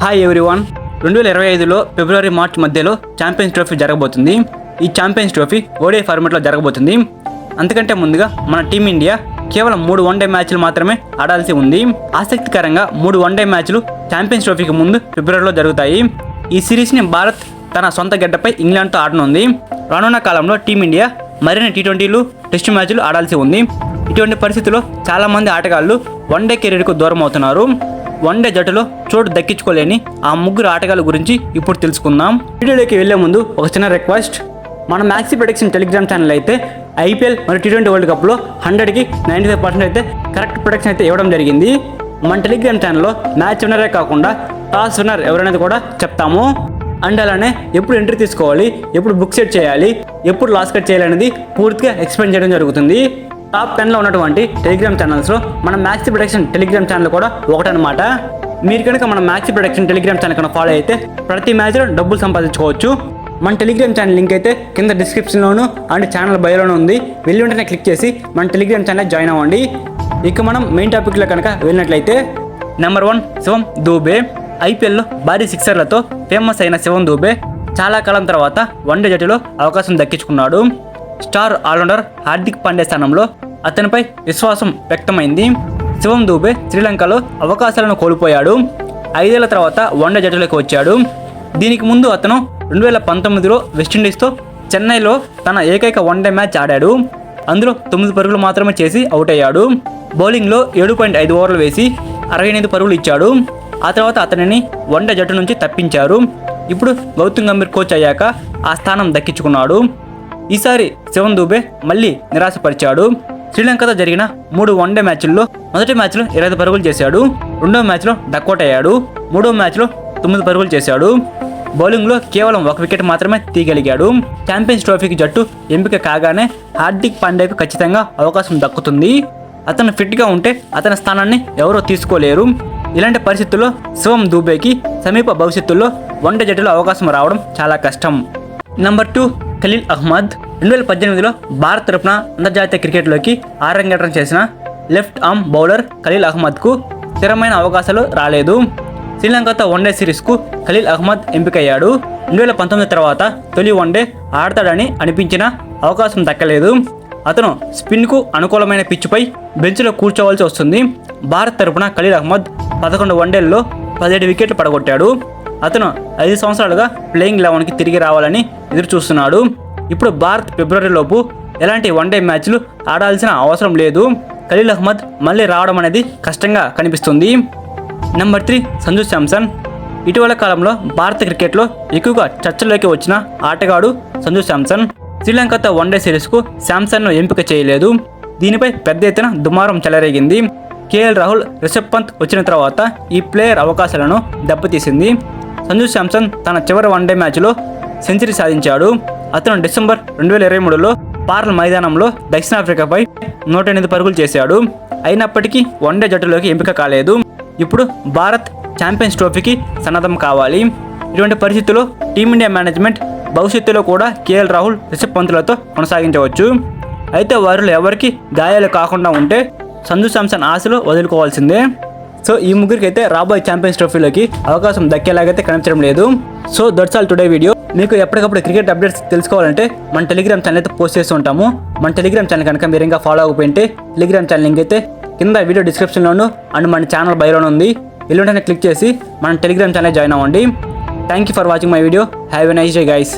Hi everyone. 2025లో February March మధ్యలో Champions Trophy జరగబోతుంది. ఈ ఛాంపియన్స్ ట్రోఫీ ఓడిఐ ఫార్మాట్లో జరగబోతుంది. అంతకంటే ముందుగా మన టీమిండియా కేవలం 3 వన్డే మ్యాచ్లు మాత్రమే ఆడాల్సి ఉంది. ఆసక్తికరంగా 3 వన్డే మ్యాచ్లు ఛాంపియన్స్ ట్రోఫీకి ముందు ఫిబ్రవరిలో జరుగుతాయి. ఈ సిరీస్ని భారత్ తన సొంత గడ్డపై ఇంగ్లాండ్తో ఆడనుంది. రానున్న కాలంలో టీమిండియా మరిన్ని టీ20లు టెస్ట్ మ్యాచ్లు ఆడాల్సి ఉంది. ఇటువంటి పరిస్థితుల్లో చాలామంది ఆటగాళ్లు వన్డే కెరీర్కు దూరం అవుతున్నారు. వన్డే జట్టులో చోటు దక్కించుకోలేని ఆ ముగ్గురు ఆటగాళ్ళ గురించి ఇప్పుడు తెలుసుకుందాం. వీడియోలోకి వెళ్లే ముందు ఒక చిన్న రిక్వెస్ట్. మన మ్యాక్సీ ప్రొడక్షన్ టెలిగ్రామ్ ఛానల్ అయితే ఐపీఎల్ మరియు టీ20 వరల్డ్ కప్లో 100కి 95% అయితే కరెక్ట్ ప్రొడక్షన్ అయితే ఇవ్వడం జరిగింది. మన టెలిగ్రామ్ ఛానల్లో మ్యాచ్ విన్నరే కాకుండా టాస్ విన్నర్ ఎవరనేది కూడా చెప్తాము. అండ్ అలానే ఎప్పుడు ఎంట్రీ తీసుకోవాలి, ఎప్పుడు బుక్ సెట్ చేయాలి, ఎప్పుడు లాస్ కట్ చేయాలి అనేది పూర్తిగా ఎక్స్ప్లెయిన్ చేయడం జరుగుతుంది. టాప్ 10లో ఉన్నటువంటి టెలిగ్రామ్ ఛానల్స్లో మన మ్యాక్సీ ప్రొడక్షన్ టెలిగ్రామ్ ఛానల్ కూడా ఒకటనమాట. మీరు కనుక మన మ్యాక్సీ ప్రొడక్షన్ టెలిగ్రామ్ ఛానల్ కనుక ఫాలో అయితే ప్రతి మ్యాచ్లో డబ్బులు సంపాదించుకోవచ్చు. మన టెలిగ్రామ్ ఛానల్ లింక్ అయితే కింద డిస్క్రిప్షన్లోను అండ్ ఛానల్ బయోలోనూ ఉంది. వెళ్ళి వెంటనే క్లిక్ చేసి మన టెలిగ్రామ్ ఛానల్ జాయిన్ అవ్వండి. ఇక మనం మెయిన్ టాపిక్లో కనుక వెళ్ళినట్లయితే నెంబర్ 1 శివం దూబే. ఐపీఎల్లో భారీ సిక్సర్లతో ఫేమస్ అయిన శివం దూబే చాలా కాలం తర్వాత వన్డే జట్టులో అవకాశం దక్కించుకున్నాడు. స్టార్ ఆల్రౌండర్ హార్దిక్ పాండ్యా స్థానంలో అతనిపై విశ్వాసం వ్యక్తమైంది. శివం దూబే శ్రీలంకలో అవకాశాలను కోల్పోయాడు. 5 ఏళ్ల తర్వాత వన్డే జట్టులోకి వచ్చాడు. దీనికి ముందు అతను 2019లో వెస్టిండీస్తో చెన్నైలో తన ఏకైక వన్డే మ్యాచ్ ఆడాడు. అందులో 9 పరుగులు మాత్రమే చేసి అవుట్ అయ్యాడు. బౌలింగ్లో 7.5 ఓవర్లు వేసి 68 పరుగులు ఇచ్చాడు. ఆ తర్వాత అతనిని వన్డే జట్టు నుంచి తప్పించారు. ఇప్పుడు గౌతమ్ గంభీర్ కోచ్ అయ్యాక ఆ స్థానం దక్కించుకున్నాడు. ఈసారి శివం దూబే మళ్ళీ నిరాశపరిచాడు. శ్రీలంకతో జరిగిన 3 వన్డే మ్యాచ్ల్లో మొదటి మ్యాచ్లో 20 పరుగులు చేశాడు. రెండో మ్యాచ్లో డక్అవుట్ అయ్యాడు. మూడో మ్యాచ్లో 9 పరుగులు చేశాడు. బౌలింగ్లో కేవలం 1 వికెట్ మాత్రమే తీయగలిగాడు. ఛాంపియన్స్ ట్రోఫీకి జట్టు ఎంపిక కాగానే హార్దిక్ పాండ్యాకు ఖచ్చితంగా అవకాశం దక్కుతుంది. అతను ఫిట్గా ఉంటే అతని స్థానాన్ని ఎవరూ తీసుకోలేరు. ఇలాంటి పరిస్థితుల్లో శివం దూబేకి సమీప భవిష్యత్తులో వన్డే జట్టులో అవకాశం రావడం చాలా కష్టం. నెంబర్ 2 ఖలీల్ అహ్మద్. 2018లో భారత్ తరపున అంతర్జాతీయ క్రికెట్లోకి అరంగేట్రం చేసిన లెఫ్ట్ ఆర్మ్ బౌలర్ ఖలీల్ అహ్మద్కు స్థిరమైన అవకాశాలు రాలేదు. శ్రీలంకతో వన్డే సిరీస్కు ఖలీల్ అహ్మద్ ఎంపికయ్యాడు. 2019 తర్వాత తొలి వన్డే ఆడతాడని అనిపించిన అవకాశం దక్కలేదు. అతను స్పిన్కు అనుకూలమైన పిచ్చుపై బెంచ్లో కూర్చోవలసి వస్తుంది. భారత్ తరపున ఖలీల్ అహ్మద్ 11 వన్డేల్లో 17 వికెట్లు పడగొట్టాడు. అతను 5 సంవత్సరాలుగా ప్లేయింగ్ 11కి తిరిగి రావాలని ఎదురు చూస్తున్నాడు. ఇప్పుడు భారత్ ఫిబ్రవరిలోపు ఎలాంటి వన్డే మ్యాచ్లు ఆడాల్సిన అవసరం లేదు. ఖలీల్ అహ్మద్ మళ్ళీ రావడం అనేది కష్టంగా కనిపిస్తుంది. నెంబర్ 3 సంజు శాంసన్. ఇటీవల కాలంలో భారత క్రికెట్లో ఎక్కువగా చర్చలోకి వచ్చిన ఆటగాడు సంజు శాంసన్. శ్రీలంకతో వన్డే సిరీస్కు శాంసన్ను ఎంపిక చేయలేదు. దీనిపై పెద్ద ఎత్తున దుమారం చెలరేగింది. కేఎల్ రాహుల్, రిషబ్ పంత్ వచ్చిన తర్వాత ఈ ప్లేయర్ అవకాశాలను దెబ్బతీసింది. సంజు శాంసన్ తన చివరి వన్డే మ్యాచ్లో సెంచరీ సాధించాడు. అతను డిసెంబర్ 2023లో పార్ల్ మైదానంలో దక్షిణాఫ్రికాపై 108 పరుగులు చేశాడు. అయినప్పటికీ వన్డే జట్టులోకి ఎంపిక కాలేదు. ఇప్పుడు భారత్ ఛాంపియన్స్ ట్రోఫీకి సన్నద్ధం కావాలి. ఇటువంటి పరిస్థితుల్లో టీమిండియా మేనేజ్మెంట్ భవిష్యత్తులో కూడా కేఎల్ రాహుల్, రిషబ్ పంత్లతో కొనసాగించవచ్చు. అయితే వారిలో ఎవరికి గాయాలు కాకుండా ఉంటే సంజు శాంసన్ ఆశలు వదులుకోవాల్సిందే. సో ఈ ముగ్గురికి అయితే రాబోయే ఛాంపియన్స్ ట్రోఫీలోకి అవకాశం దక్కేలాగైతే కనిపించడం లేదు. So that's all today video. మీకు ఎప్పటికప్పుడు క్రికెట్ అప్డేట్స్ తెలుసుకోవాలంటే మన టెలిగ్రామ్ ఛానల్ అయితే పోస్ట్ చేస్తూ ఉంటాము. మన టెలిగ్రామ్ ఛానల్ కనుక మీరు ఇంకా ఫాలో అవ్వకపోయింటే టెలిగ్రామ్ ఛానల్ లింక్ అయితే కింద వీడియో డిస్క్రిప్షన్లోను అండ్ మన ఛానల్ బయోలోనూ ఉంది. వెళ్ళి క్లిక్ చేసి మన టెలిగ్రామ్ ఛానల్ జాయిన్ అవ్వండి. Thank you for watching my video. Have a nice day guys.